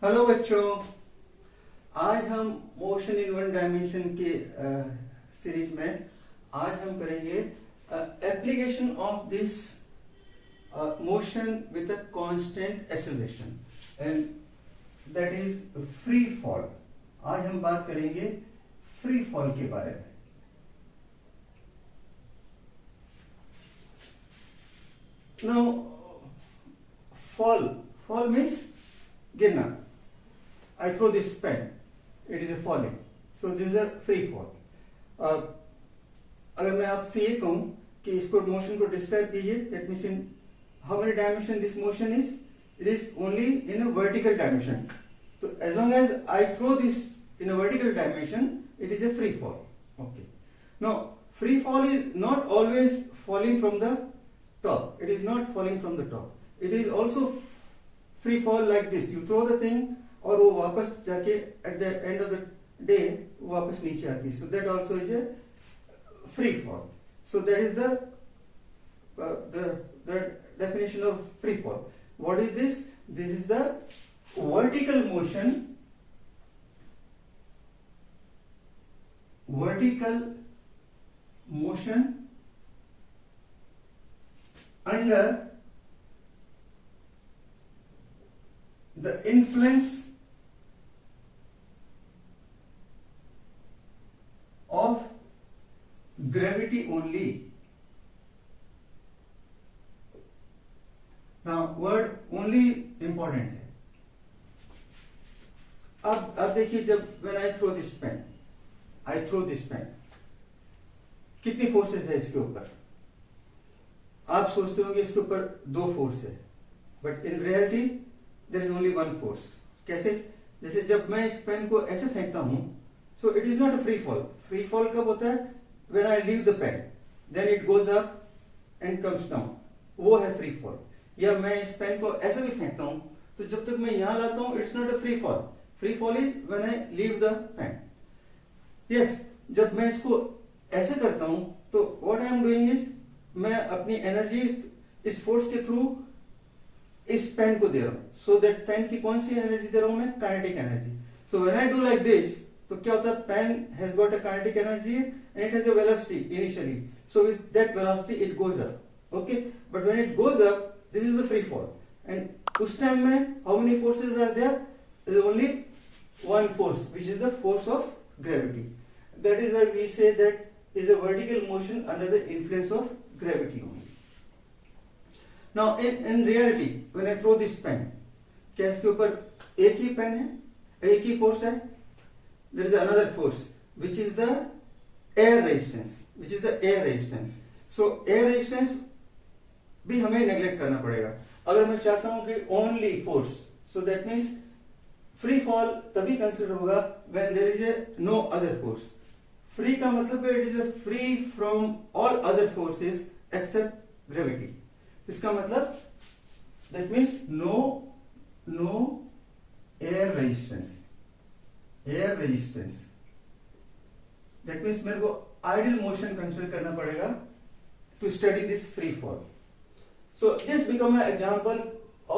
Hello बच्चों, आज हम मोशन इन वन डायमेंशन के सीरीज में आज हम करेंगे application of this motion with a constant acceleration and that is free fall. आज हम बात करेंगे फ्री फॉल के बारे में। नाउ fall means गिरना। I throw this pen, it is a falling, so this is a free fall. अगर मैं आपसे ये कहूं कि इसको मोशन को डिस्क्राइब कीजिए, that means in how many dimension this motion is? It is only in a vertical dimension. So as long as I throw this in a vertical dimension, it is a free fall. Okay. Now free fall is not always falling from the top. It is not falling from the top. It is also free fall like this. You throw the thing और वो वापस जाके at the end of the day वापस नीचे आती है. So that also is a free fall. So that is the definition of free fall. What is this? This is the vertical motion. Vertical motion under the influence of gravity only. Now word only important है। अब देखिए, जब when I throw this pen, कितनी forces है इसके ऊपर? आप सोचते होंगे इसके ऊपर दो फोर्स है, but in reality there is only one force. कैसे? जैसे जब मैं इस पेन को ऐसे फेंकता हूं, so it is not a free fall. Free fall कब होता है? When I leave the pen, then it goes up and comes down, वो है फ्री फॉल। या मैं इस पेन को ऐसे भी फेंकता हूं, तो जब तक मैं यहां लाता हूं, it's not a free fall. Free fall is when I leave the pen. Yes, जब मैं इसको ऐसे करता हूं, तो what I am doing is मैं अपनी एनर्जी इस फोर्स के थ्रू इस पेन को दे रहा हूं। सो दैट पेन की कौन सी एनर्जी दे रहा हूं मैं? Kinetic energy. So when I do like this, तो क्या होता है? Pen has got a kinetic energy and it has a velocity initially, so with that velocity it goes up. Okay, but when it goes up, this is the free fall. And उस time में how many forces are there? There is only one force, which is the force of gravity. That is why we say that is a vertical motion under the influence of gravity only. Now in reality, when I throw this pen, क्या इसके ऊपर एक ही pen है, एक ही force है? There is another force which is the air resistance. So air resistance भी हमें neglect करना पड़ेगा। अगर मैं चाहता हूं कि only force, so that means free fall तभी कंसिडर होगा when there is a no other force. Free का मतलब है it is a free from all other forces except gravity. इसका मतलब that means no air resistance. That means मेरे को ideal motion consider करना पड़ेगा to study this free fall. So this become a example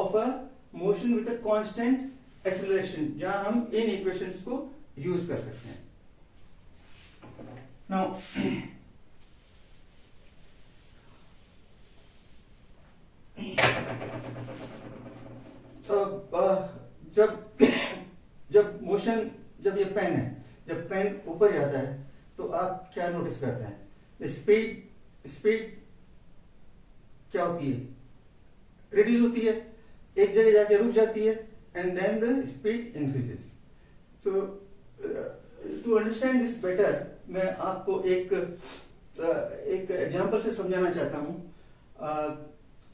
of a motion with a constant acceleration, जहां हम इन equations को use कर सकते हैं। नाउ जब मोशन, जब ये पेन है, जब पेन ऊपर जाता है, तो आप क्या नोटिस करते हैं? स्पीड क्या होती है? रिड्यूस होती है, एक जगह जाके रुक जाती है, and then the speed increases. So to understand this better, मैं आपको एक एग्जांपल से समझाना चाहता हूं,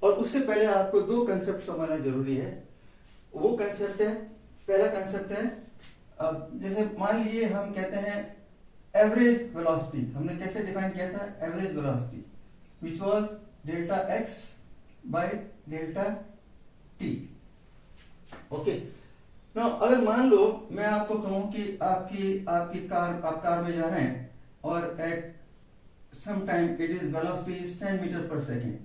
और उससे पहले आपको दो कंसेप्ट समझना जरूरी है। वो कंसेप्ट है, पहला कंसेप्ट है, जैसे मान लीजिए हम कहते हैं एवरेज वेलोसिटी। हमने कैसे डिफाइन किया था? Average velocity which was delta x by delta t. Okay, now अगर मान लो मैं आपको कहूं कि आपकी कार में जा रहे हैं और at some time it is velocity is 10 metre per second.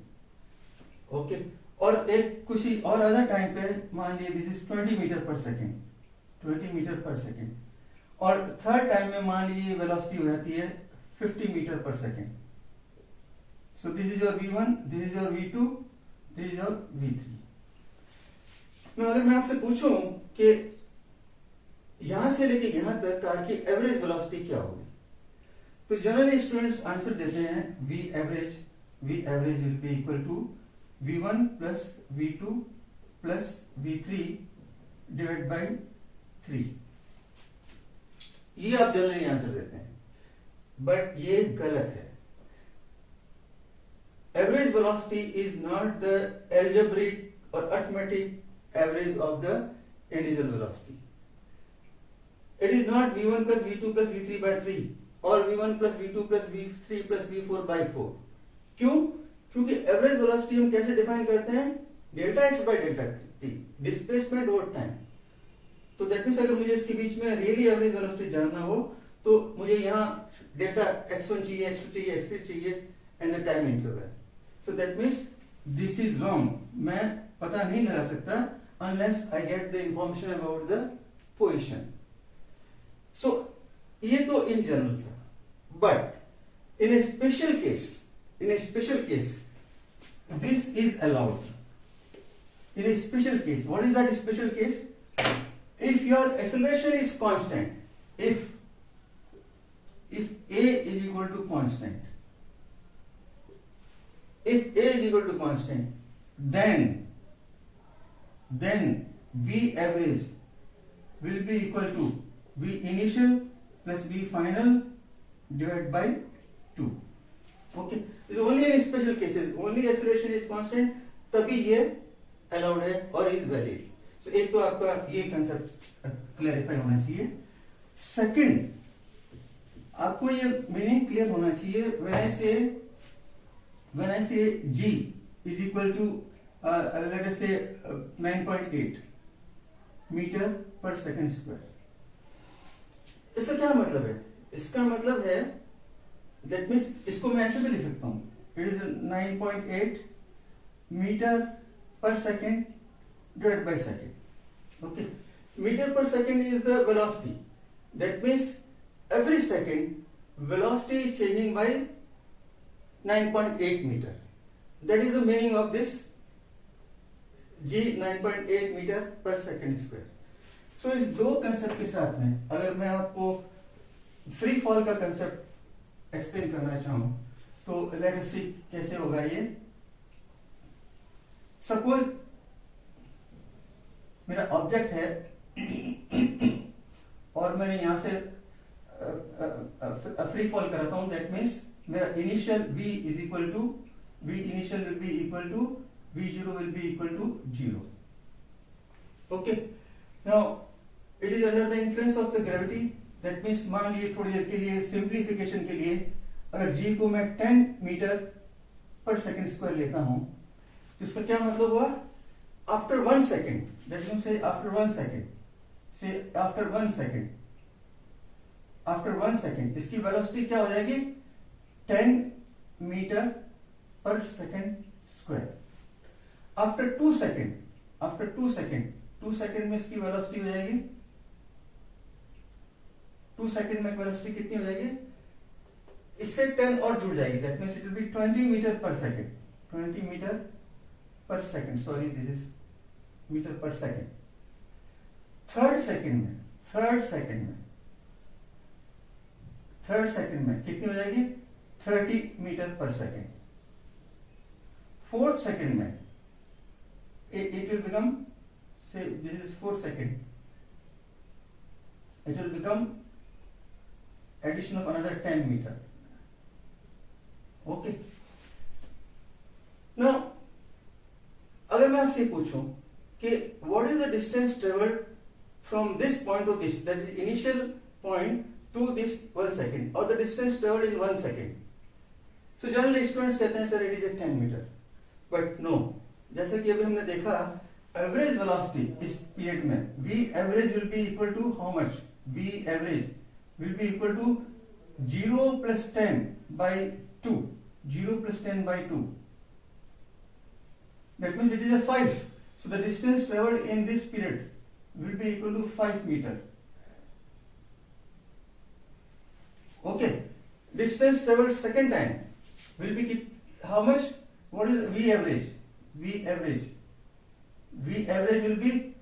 Okay, और एक कुछ और अदर टाइम पे मान लीजिए this is 20 metre per second. 20 metre per second, और थर्ड टाइम में मान लीजिए वेलोसिटी हो जाती है 50 metre per second. So this is your v1, this is your v2, this is your v3। अगर मैं आपसे पूछूं कि यहां से लेके यहां तक कार की एवरेज वेलोसिटी क्या होगी, तो जनरली स्टूडेंट्स आंसर देते हैं v average will be equal to v1 plus v2 plus v3 divide by 3। ये आप जनरली आंसर देते हैं, बट ये गलत है। Average velocity is not the algebraic और arithmetic average of the individual velocity. It is not v1 plus v2 plus v3 by 3 or v1 plus v2 plus v3 plus v4 by 4. क्यों? क्योंकि average velocity हम कैसे define करते हैं? Delta x by delta T, displacement over time. तो that means अगर मुझे इसके बीच में रियली एवरेज वेलोसिटी जानना हो तो मुझे यहाँ डेल्टा x1 चाहिए, x2 चाहिए, x3 चाहिए and the time interval. So that means this is wrong. मैं पता नहीं लगा सकता unless I get the information about the position. So ये तो in general था, but in a special case, this is allowed. In a special case, what is that special case? If your acceleration is constant, if a is equal to constant, then V average will be equal to V initial plus V final divided by 2. Okay, this is only in special cases, only acceleration is constant, तभी ये allowed है और is valid. So एक तो आपका ये concept clarify होना चाहिए। सेकंड, आपको ये मीनिंग क्लियर होना चाहिए when I say G is equal to let us say 9.8 meter पर सेकंड स्क्वायर। इसका क्या मतलब है? इसका मतलब है दैट मीन्स इसको मैं ऐसे भी लिख सकता हूं, इट इज 9.8 मीटर पर second divide by second. Okay, meter पर second is the velocity, that means every second velocity is changing by 9.8 meter. That is the meaning of this G 9.8 meter पर सेकंड स्क्वायर। सो इस दो concept के साथ में अगर मैं आपको फ्री फॉल का कंसेप्ट एक्सप्लेन करना चाहूं तो लेट अस सी कैसे होगा ये। सपोज मेरा ऑब्जेक्ट है और मैंने यहां से फ्री फॉल कराता हूं, दैट मीन्स मेरा initial V is equal to V initial will be equal to V0 will be equal to 0. Okay. Now it is under the influence of the gravity. That means मान लीजिए थोड़ी देर के लिए simplification के लिए अगर G को मैं 10 मीटर पर सेकंड स्क्वायर लेता हूं तो इसका क्या मतलब हुआ? After 1 second, that means say after 1 second, say after 1 second इसकी वेलोसिटी क्या हो जाएगी? 10 मीटर पर सेकंड स्क्वायर। आफ्टर 2 सेकंड में इसकी वेलोसिटी हो जाएगी, 2 सेकंड में वेलोसिटी कितनी हो जाएगी? इससे 10 और जुड़ जाएगी, that means it will be 20 metre पर सेकंड, 20 मीटर पर second, sorry this is metre पर सेकंड। थर्ड सेकंड में कितनी हो जाएगी? 30 मीटर पर सेकंड। फोर्थ सेकंड में it will become, say this is 4 second, it will become addition of another 10 meter. Okay, now अगर मैं आपसे पूछूं कि what is the distance traveled from this point to this, that is initial point to this 1 second, or the distance traveled in 1 second, so generally students कहते हैं sir it is a 10 meter, but no, जैसे कि अभी हमने देखा average velocity इस period में V average will be equal to how much? V average will be equal to 0 plus 10 by 2, 0 plus 10 by 2, that means it is a 5. So the distance traveled in this period will be equal to 5 meter. Okay, distance traveled second time will be how much? What is V average? V average will be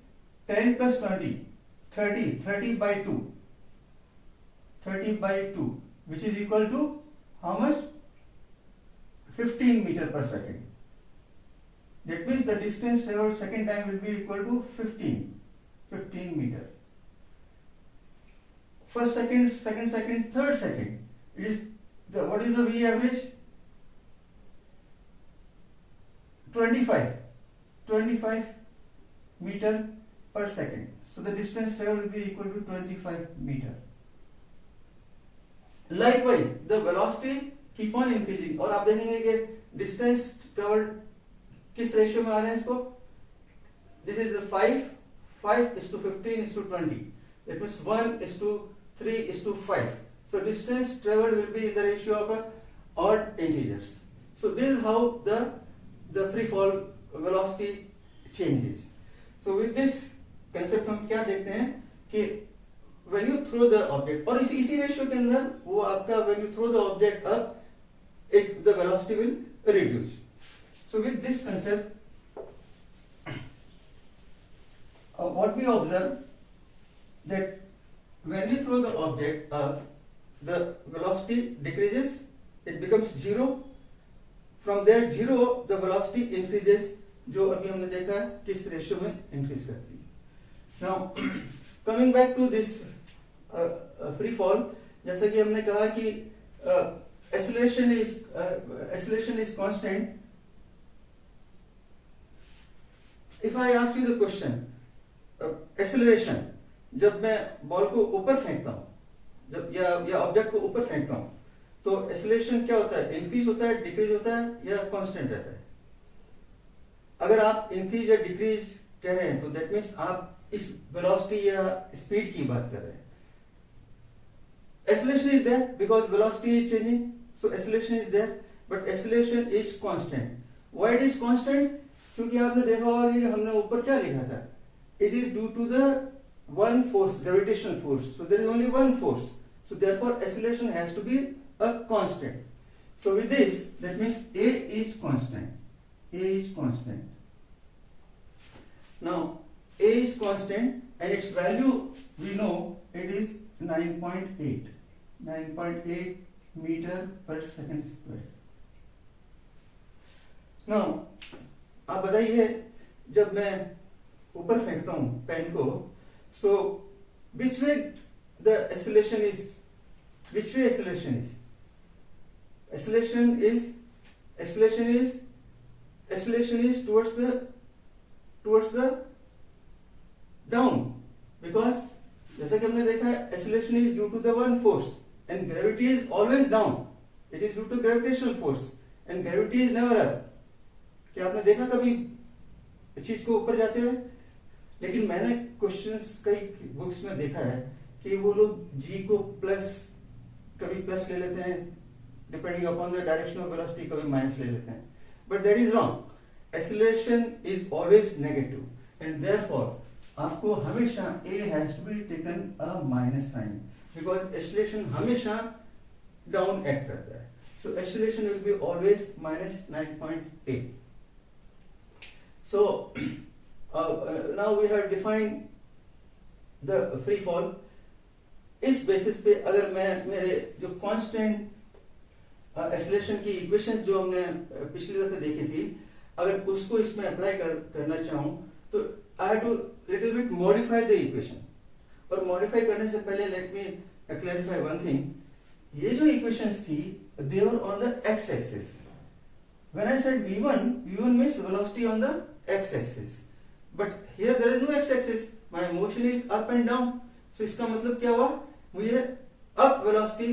10 plus 20, 30 by 2, 30 by 2, which is equal to how much? 15 meter per second. That means the distance traveled second time will be equal to 15 meter. First second, second second, third second. It is what is the V average? 25 meter per second. So the distance traveled will be equal to 25 meter. Likewise, the velocity keep on increasing. और आप देखेंगे कि distance covered किस ratio में आ रहे हैं इसको? This is the 5:15:20. That means 1:3:5. So distance traveled will be in the ratio of odd integers. So this is how the free fall velocity changes. So with this concept हम क्या देखते हैं कि when you throw the object, और इसी ratio के अंदर वो आपका when you throw the object up, the velocity will reduce. So with this concept, what we observe that when we throw the object up, the velocity decreases, it becomes 0. From there 0 the velocity increases, जो अभी हमने देखा है किस ratio में increase करती है. Now coming back to this free fall, जैसा कि हमने कहा कि acceleration is constant. If I ask you the question, acceleration, जब मैं बॉल को ऊपर फेंकता हूं, जब या ऑब्जेक्ट को ऊपर फेंकता हूं, तो एक्सेलरेशन क्या होता है? इंक्रीज होता है, डिक्रीज होता है या कांस्टेंट रहता है? अगर आप इंक्रीज या डिक्रीज कह रहे हैं तो दैट मीन्स आप इस वेलोसिटी या स्पीड की बात कर रहे हैं. Acceleration is there because velocity is changing, so acceleration is there, but acceleration is constant. Why it is constant? क्योंकि आपने देखा होगा कि हमने ऊपर क्या लिखा था? It is due to the one force, gravitational force. So there is only one force. So therefore acceleration has to be a constant. So with this, that means A is constant. A is constant. Now A is constant and its value we know it is 9.8. 9.8 meter per second square. Now आप बताइए, जब मैं ऊपर फेंकता हूं pen को, so which way the acceleration is? Which way acceleration is? Acceleration is towards the down, because जैसा कि हमने देखा है acceleration is due to the one force and gravity is always down. It is due to gravitational force and gravity is never up. क्या आपने देखा कभी चीज को ऊपर जाते हुए? लेकिन मैंने क्वेश्चंस कई बुक्स में देखा है कि वो लोग जी को प्लस, कभी प्लस ले लेते हैं depending upon the direction of velocity, कभी माइनस ले लेते हैं, but that is wrong. Acceleration is always negative and therefore आपको हमेशा a has to be taken a minus sign, because acceleration हमेशा डाउन एक्ट करता है. So acceleration will be always minus 9.8. सो now we have defined the free fall. इस basis पे अगर मैं मेरे जो कांस्टेंट एक्सेलरेशन की इक्वेशंस जो हमने पिछली दफे देखी थी, अगर उसको इसमें अप्लाई करना चाहूं तो I have to little bit modify the equation. और मॉडिफाई करने से पहले let me clarify one thing. ये जो इक्वेशंस थी they were on the X axis. When I said v1 means velocity on the x axis. But here there is no x-axis. My motion is up and down. So इसका मतलब क्या हुआ? मुझे up velocity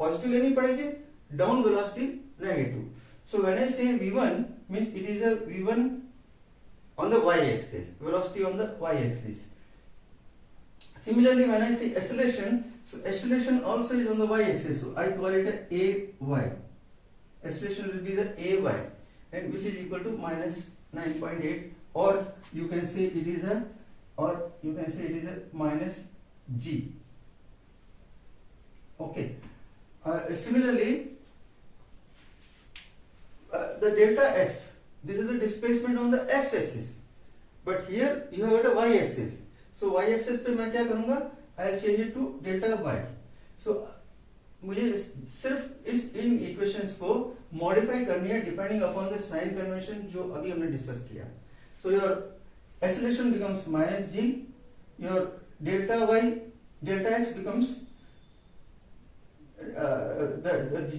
positive लेनी पड़ेगी, down velocity negative. So when I say v1 means it is a v1 on the y-axis, velocity on the y-axis. Similarly, when I say acceleration, so acceleration also is on the y-axis. So I call it a ay. Acceleration will be the ay, and which is equal to minus 9.8. Or you can say it is a or you can say it is a minus g. Okay. Similarly, the delta x, this is the displacement on the x-axis, but here you have got a y-axis. So y-axis पे मैं क्या करूँगा? I'll change it to delta y. So मुझे सिर्फ इस इन equations को modify करनी है depending upon the sign convention जो अभी हमने डिस्कस किया. So your acceleration becomes minus g, your delta y delta x becomes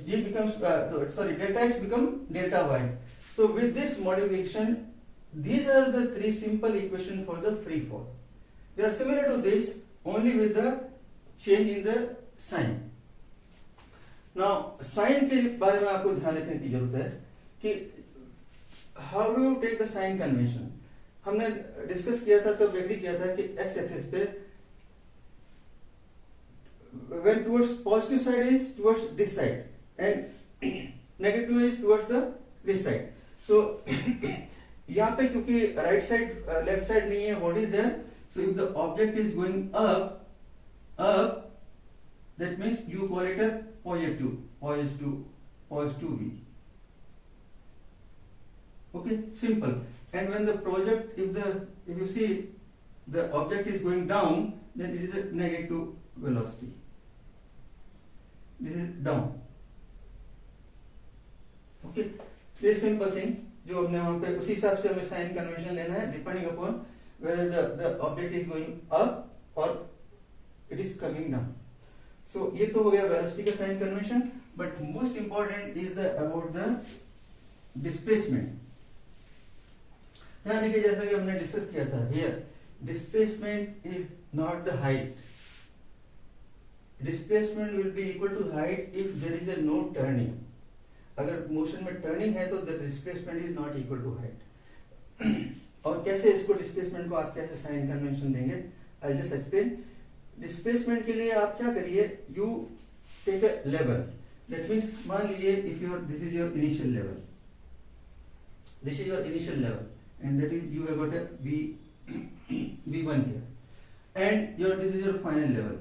g becomes delta x become delta y. So with this modification, these are the three simple equations for the free fall. They are similar to this, only with the change in the sign. Now sign के बारे में आपको ध्यान रखने की जरूरत है कि how do you take the sign convention. हमने डिस्कस किया था, तो एग्री किया था कि x एक्सिस पे when towards positive side is towards this side and negative is towards the this side. So यहाँ पे क्योंकि right side left side नहीं है, what is there? So if the object is going up, that means you call it a positive V. Okay, simple. And when the project, if you see the object is going down, then it is a negative velocity. This is down. Okay, ये simple thing जो हमने वहां पे उसी हिसाब से हमें sign convention लेना है depending upon whether the object is going up और it is coming down. So ये तो हो गया वेलोसिटी का sign convention, but most important is the about the displacement. यहाँ देखिए जैसा कि हमने डिस्कस किया था, here displacement is not the height. Displacement will be equal to height if there is a no turning. अगर मोशन में टर्निंग है तो the displacement is not equal to height. और कैसे इसको डिस्प्लेसमेंट को आप कैसे साइन कन्वेंशन देंगे, I'll just explain. डिस्प्लेसमेंट के लिए आप क्या करिए, you take a level. That means मान लीजिए this is your initial level. This is your initial level, and that is you have got a V1 here, and this is your final level.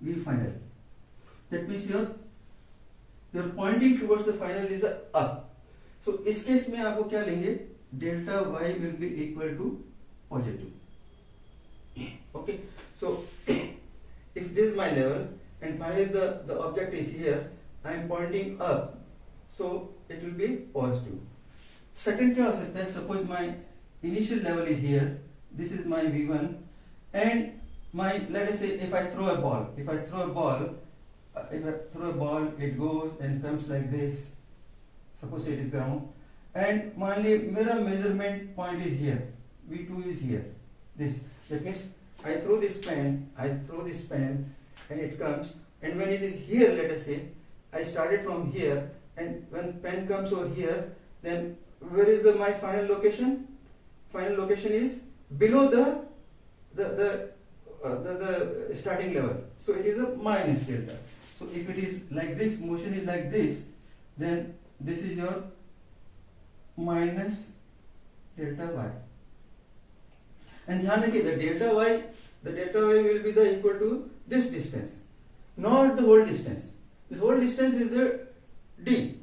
V final. That means you're pointing towards the final is the up. So इस case में आपको क्या लेंगे, delta y will be equal to positive. Okay. So if this is my level and finally the object is here, I am pointing up, so it will be positive. Second क्या हो सकता है, suppose my initial level is here, this is my V1, and let us say if I throw a ball, it goes and comes like this. Suppose it is ground, and मान ली मेरा measurement point is here, V2 is here. That means I throw this pen, and it comes, and when it is here, let us say I started from here, and when pen comes over here, then where is my final location? Final location is below the starting level. So it is a minus delta. So if it is like this, motion is like this, then this is your minus delta y. And ध्यान रखिए, the delta y will be the equal to this distance, not the whole distance. This whole distance is the d,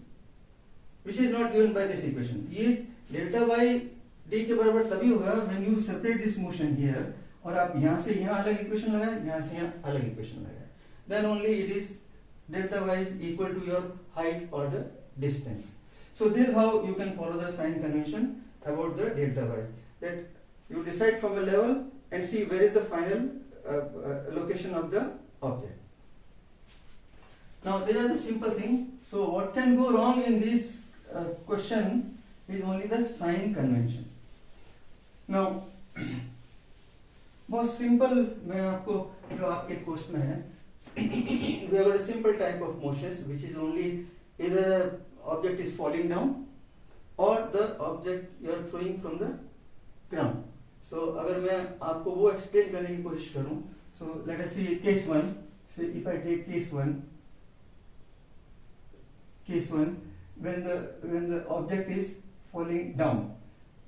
which is not given by this equation. ये delta y d के बराबर तभी होगा when you separate this motion here, और आप यहाँ से यहाँ अलग इक्वेशन लगाए, यहाँ से यहाँ अलग इक्वेशन लगाए, then only it is delta y is equal to your height or the distance. So this is how you can follow the sign convention about the delta y, that you decide from a level and see where is the final location of the object. Now there are the simple thing. So what can go wrong in this question is only the sign convention. Now बहुत simple मैं आपको जो आपके course में है, we have got a simple type of motions which is only either object is falling down or the object you are throwing from the ground. So अगर मैं आपको वो explain करने की कोशिश करूं, so let us see case 1. So if I take case 1, when the object is falling down.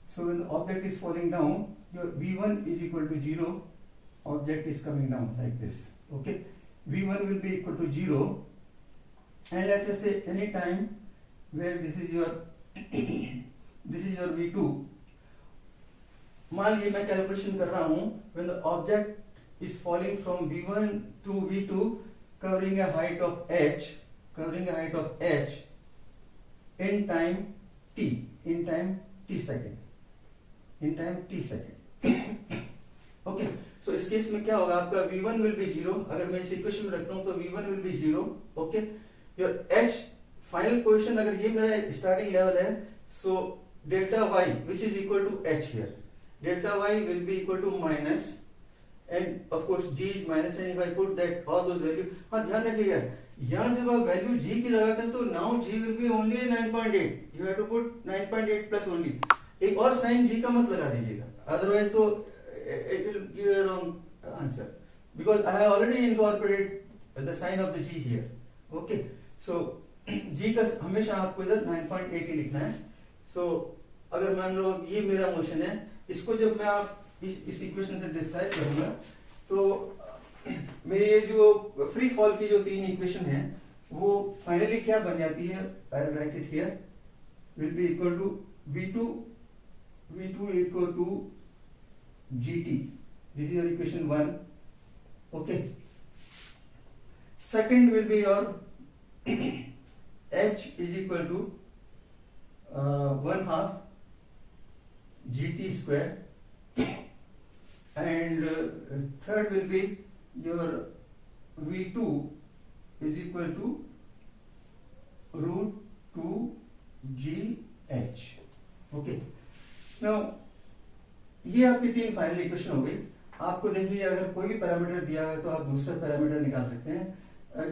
So when the object is falling down, your v1 is equal to 0, object is coming down like this. Okay, v1 will be equal to 0, and let us say any time where this is your v2. मान लीजिए मैं calculation कर रहा हूं when the object is falling from v1 to v2 covering a height of h in time t second. Okay, so इस case में क्या होगा, आपका v1 will be 0. अगर मैं इस इक्वेशन में रखता हूं तो v1 will be 0. Okay, your h final position, अगर ये मेरा स्टार्टिंग लेवल है, so delta y which is equal to h here, delta y will be equal to minus, and of course g is minus, and if I put that all those value, हाँ ध्यान रखिएगा यहाँ जब आप value g की लगाते हैं तो now g will be only 9.8, you have to put 9.8 plus only. एक और साइन g का मत लगा दीजिएगा, otherwise तो it will give a wrong answer because I have already incorporated the sign of the g here. Okay, so g का हमेशा आपको इधर 9.8 ही लिखना है. So अगर मान लो ये मेरा मोशन है, इसको जब मैं आप इस इक्वेशन से डिस्क्राइब करूंगा तो मेरी ये जो फ्री फॉल की जो तीन इक्वेशन है वो फाइनली क्या बन जाती है, I will write it here, will be equal to v2 equal to gt. This is your equation 1. Okay, second will be your h is equal to 1/2 gt square, and third will be your v2 is equal to root 2 gh. Okay, now ये आपकी तीन final equation हो गई. आपको देखिए अगर कोई भी पैरामीटर दिया है तो आप दूसरा पैरामीटर निकाल सकते हैं.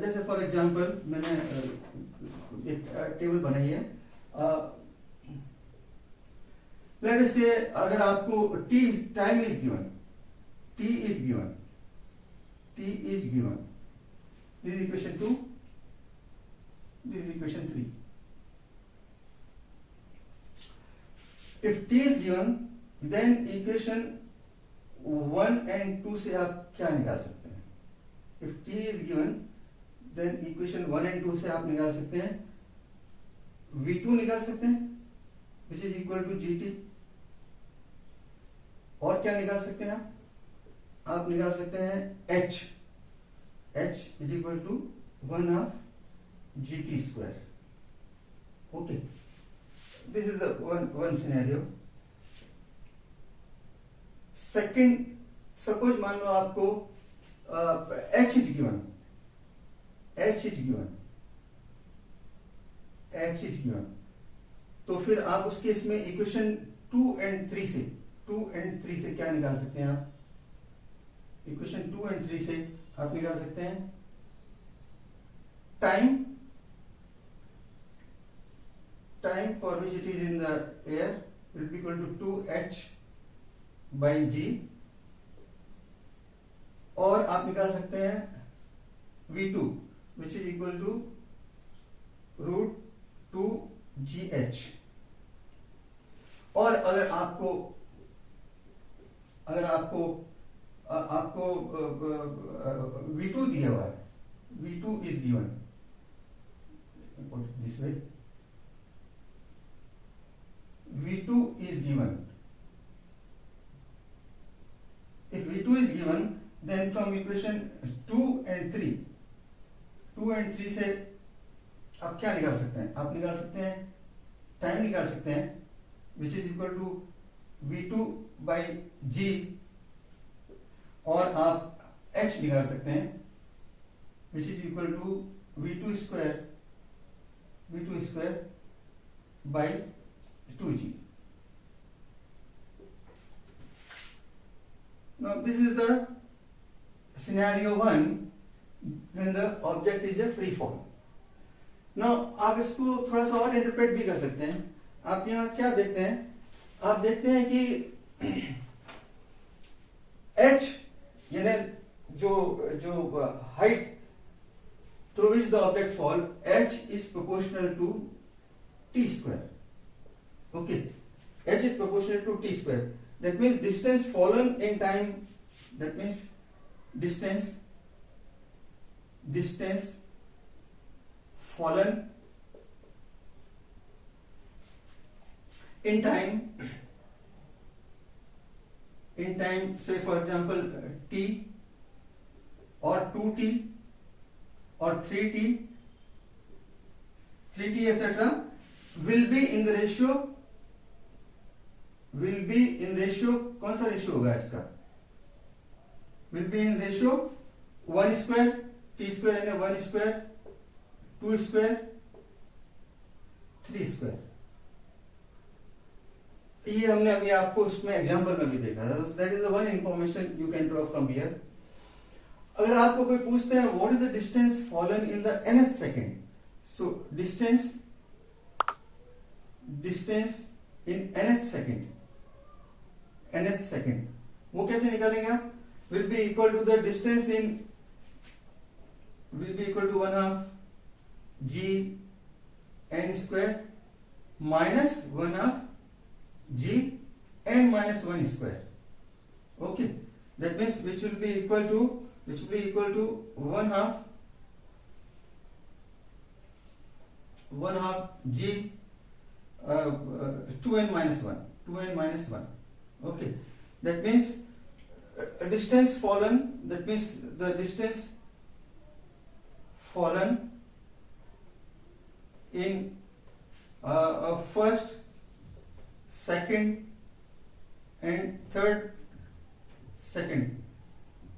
जैसे फॉर एग्जांपल मैंने एक टेबल बनाई है. लेट अस से अगर आपको time is given, t is given, this is equation 2, this is equation 3. If t is given, then equation 1 and 2 से आप क्या निकाल सकते हैं? If t is given, then equation 1 and 2 से आप निकाल सकते हैं v2 निकाल सकते हैं which is equal to gt. और क्या निकाल सकते हैं आप निकाल सकते हैं h is equal to 1/2 gt square. Okay, this is the one scenario. Second, suppose मान लो आपको h is given, तो फिर आप उस केस में इक्वेशन 2 and 3 से क्या निकाल सकते हैं आप? इक्वेशन 2 and 3 से आप निकाल सकते हैं time for which it is in the air will be equal to 2h by g, और आप निकाल सकते हैं v2 which is equal to root 2 gh. और अगर आपको v2 दिया हुआ है, v2 is given, put it this way, v2 is given. If v2 is given, then from equation 2 and 3 से आप क्या निकाल सकते हैं? आप निकाल सकते हैं टाइम निकाल सकते हैं which is equal to v2 by g, और आप h निकाल सकते हैं which is equal to v2 square by 2g. Now this is the scenario 1 when the object is a free fall. Now आप इसको थोड़ा सा और इंटरप्रेट भी कर सकते हैं. आप यहाँ क्या देखते हैं? आप देखते हैं कि h यानी जो height through which the object fall, h is proportional to t square. Okay, h is proportional to t square. that means distance fallen in time, that means distance fallen in time, say for example t or 2t or 3t etc. will be in the ratio, कौन सा ratio होगा इसका, will be in ratio 1 square t square यानी 1 square 2 square 3 square. ये हमने अभी आपको उसमें एग्जांपल में भी देखा था. That is the one information you can draw from here. अगर आपको कोई पूछते हैं what is the distance fallen in the nth second, so distance in nth second वो कैसे निकालेंगे आप, will be equal to the distance in, will be equal to 1/2 g n square minus 1/2 g n minus 1 square. Okay, that means which will be equal to 1/2 g 2n minus 1. Okay, that means a distance fallen, that means the distance fallen in first, second and third second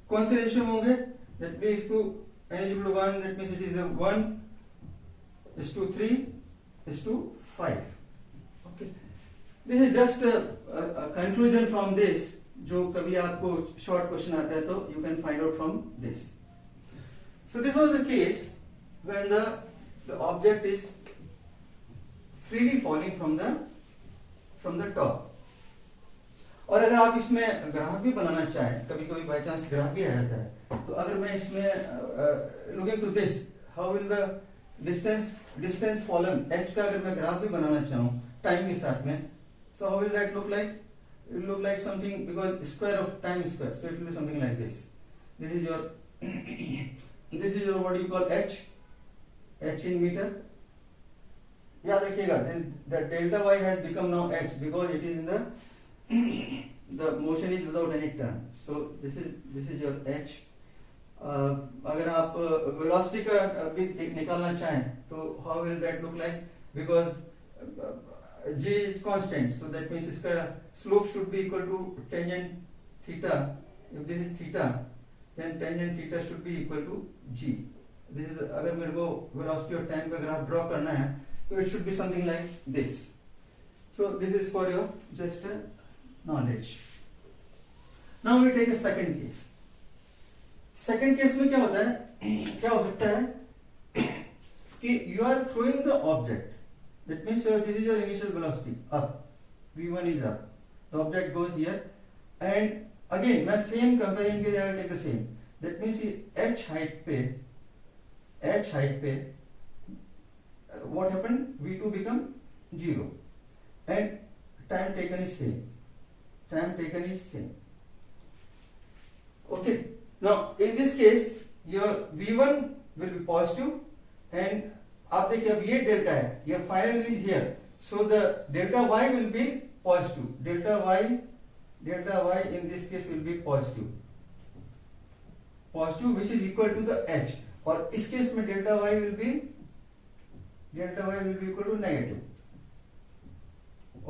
कौन से ratio होंगे, that means to n is equal to 1, that means it is a 1:3:5. Okay, this is just a conclusion from this. जो कभी आपको short question आता है तो you can find out from this. So this was the case when the object is freely falling from the top. और अगर आप इसमें ग्राफ भी बनाना चाहें, कभी कभी बाई चांस ग्राफ भी आ जाता है, तो अगर मैं इसमें looking to this, how will the distance fallen h का अगर मैं ग्राफ भी बनाना चाहूं टाइम के साथ में, so how will that look like, it will look like something, because square of time square, so it will be something like this. This is your what you call h in meter. याद रखिएगा, the delta y has become now h because it is in the motion is without any turn. So this is your h. अगर आप velocity का भी निकालना चाहें तो how will that look like, because g is constant, so that means इसका slope should be equal to tangent theta. If this is theta, then tangent theta should be equal to g. This is, अगर मेरे को velocity और time का graph draw करना है तो it should be something like this. So this is for your just knowledge. Now we take a second case. Second case में क्या होता है, क्या हो सकता है कि you are throwing the object. That means this is your initial velocity up, v1 is up, the object goes here, and again मैं same comparison के लिए I will take the same. That means h height पे what happened, v2 become 0 and time taken is same. Okay, now in this case your v1 will be positive, and आप देखिए अब ये delta है, ये finally here, so the delta y will be positive, delta y in this case will be positive which is equal to the h, और इस case में delta y will be equal to negative.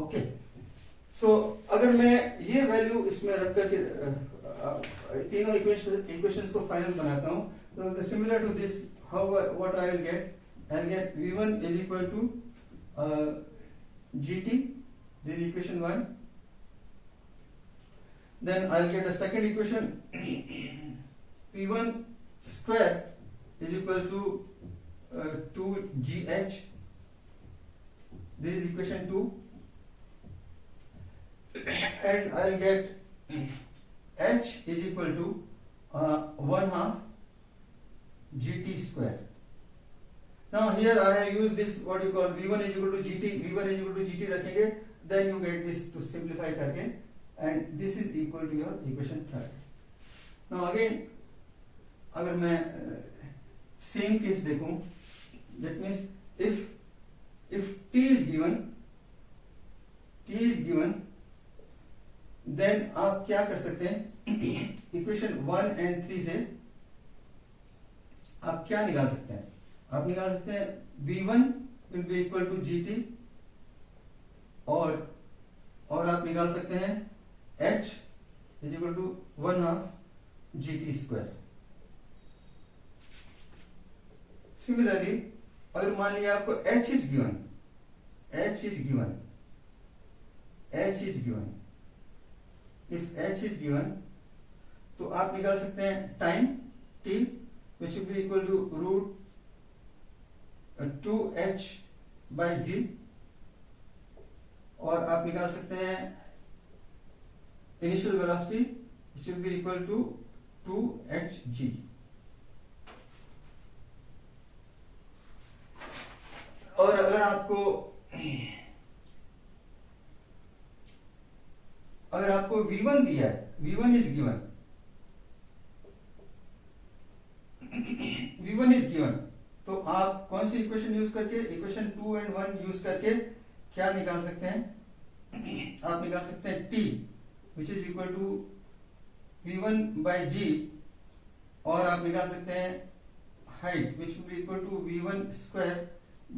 Okay, so अगर मैं ये value इसमें रख करके तीनों इक्वेशंस को फाइनल बनाता हूं, तो similar to this, how what I will get, I'll get v1 is equal to gt, this is equation 1. Then I'll get a second equation, p1 square is equal to 2gh, this is equation 2. And I'll get h is equal to 1/2 gt square. Now here I have used this what you call v1 is equal to gt, v1 is equal to gt रखेंगे, then you get this to simplify करके and this is equal to your equation third. Now again अगर मैं same case देखूं, that means if t is given then आप क्या कर सकते हैं, इक्वेशन 1 and 3 से आप क्या निकाल सकते हैं, आप निकाल सकते हैं v1 will be equal to gt और आप निकाल सकते हैं h is equal to 1/2 gt square. Similarly, अगर मान लिया आपको h is given, if h is given तो आप निकाल सकते हैं time t which will be equal to root 2h by g, और आप निकाल सकते हैं initial velocity which will be equal to 2hg. और अगर आपको v1 दिया है, v1 is given तो आप कौन सी इक्वेशन यूज करके, इक्वेशन 2 and 1 यूज करके क्या निकाल सकते हैं, आप निकाल सकते हैं t which is equal to v1 by g, और आप निकाल सकते हैं height which will be equal to v1 square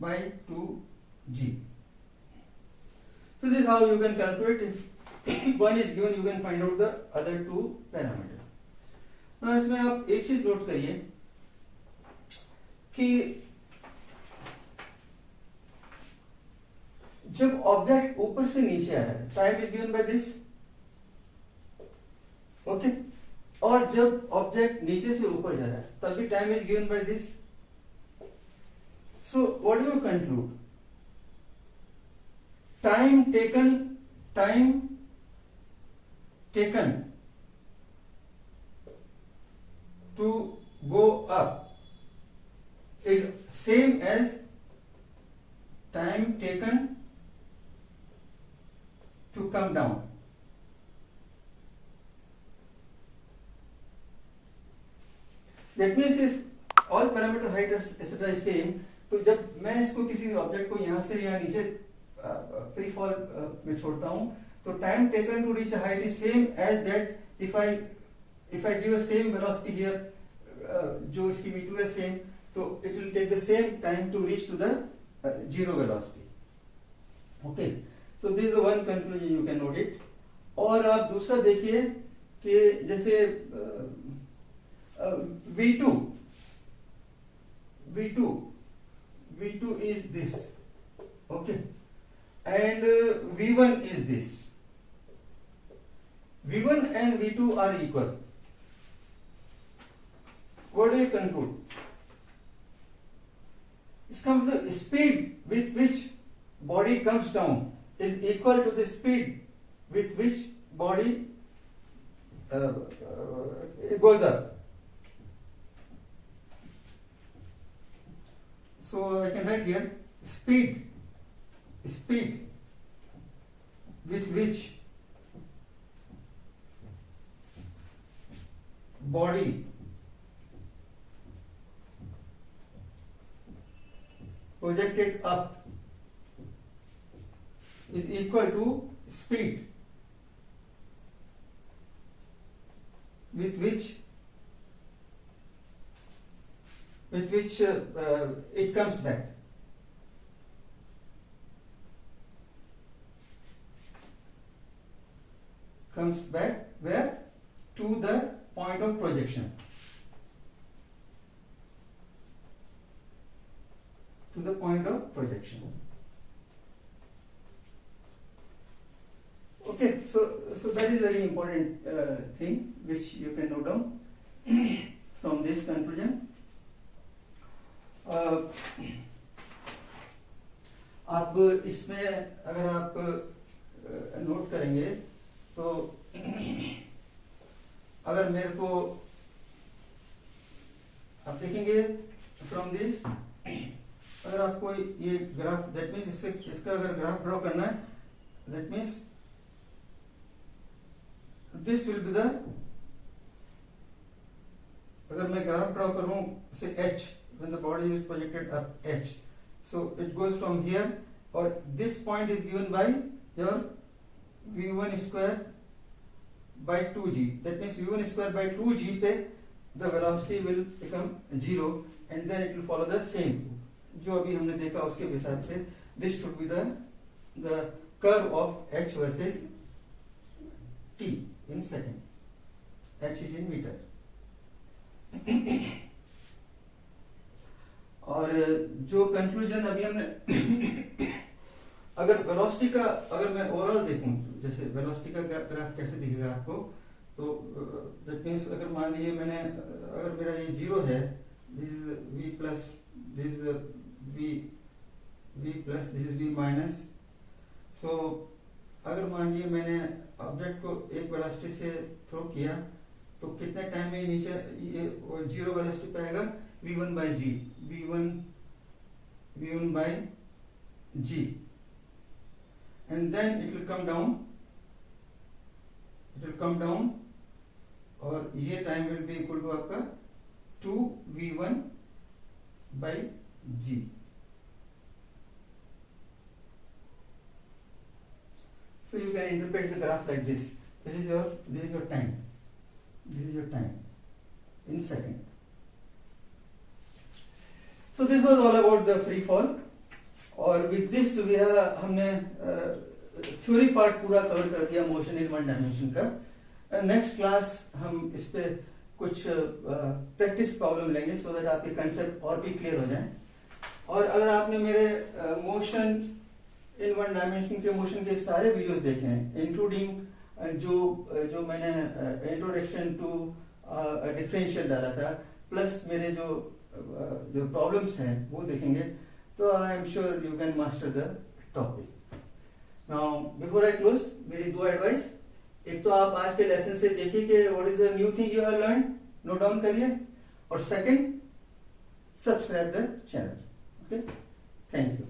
by 2g. So this is how you can calculate. If one is given, you can find out the other two parameters. Now इसमें आप एक चीज note करिए कि जब object ऊपर से नीचे आ रहा है, time is given by this, okay, और जब ऑब्जेक्ट नीचे से ऊपर जा रहा है तभी time is given by this. So what do you conclude? Time taken to go up is same as time taken to come down. That means if all parameter height etc is same, तो जब मैं इसको किसी object को यहां से या नीचे फ्री फॉल में छोड़ता हूं तो time taken to reach height is same as that if I give a same velocity here, जो इसकी v2 है सेम, तो it will take the same time to reach to the zero velocity. Okay, so this is one conclusion, you can note it. और आप दूसरा देखिए कि जैसे V2 is this, okay, and V1 is this. V1 and V2 are equal. What do you conclude? इसका मतलब speed with which body comes down is equal to the speed with which body goes up. So I can write here speed with which body projected up is equal to speed with which it comes back. Comes back where? To the point of projection. To the point of projection. Okay, so that is very important thing which you can note down from this conclusion. आप इसमें अगर आप note करेंगे तो अगर मेरे को आप देखेंगे फ्रॉम दिस, अगर आपको ये ग्राफ, दैट मीन्स इसका अगर ग्राफ ड्रॉ करना है, that means this will be the, अगर मैं ग्राफ ड्रॉ करूं से h, when the body is projected up h, so it goes from here, or this point is given by your v1 square by 2g, that means v1 square by 2g पे the velocity will become 0 and then it will follow the same, जो अभी हमने देखा उसके हिसाब से this should be the curve of h versus t in second, h is in meter. और जो कंक्लूजन अभी हमने अगर वेलोसिटी का, अगर मैं ओवरऑल देखूं, जैसे वेलोसिटी का ग्राफ कैसे दिखेगा आपको, तो दैट मीन्स अगर मान लीजिए मैंने, अगर मेरा ये 0 है, this is v plus, this is v plus, this is v minus, so अगर मान लीजिए मैंने ऑब्जेक्ट को एक वेलोसिटी से थ्रो किया, तो कितने टाइम में नीचे ये 0 वेलोसिटी पे आएगा, v1 by g, v1 by g, and then it will come down, और ये time will be equal to आपका 2v1 by g. So you can interpret the graph like this. This is your time. This is your time in second. So this was all about the free fall. और with this हमने theory part पूरा cover कर दिया motion in one dimension का. Next class हम इस पे कुछ प्रैक्टिस प्रॉब्लम लेंगे, सो दैट आपके कंसेप्ट और भी क्लियर हो जाए. और अगर आपने मेरे मोशन इन वन डायमेंशन के मोशन के सारे वीडियोस देखे हैं, इंक्लूडिंग जो मैंने इंट्रोडक्शन टू डिफरेंशियल डाला था, प्लस मेरे जो प्रॉब्लम्स हैं वो देखेंगे, तो I am sure you can master the topic. Now before I close, मेरी दो एडवाइस. एक तो आप आज के लेसन से देखिए कि what is the new thing you have learn, note down करिए. और second, subscribe the channel. Okay, thank you.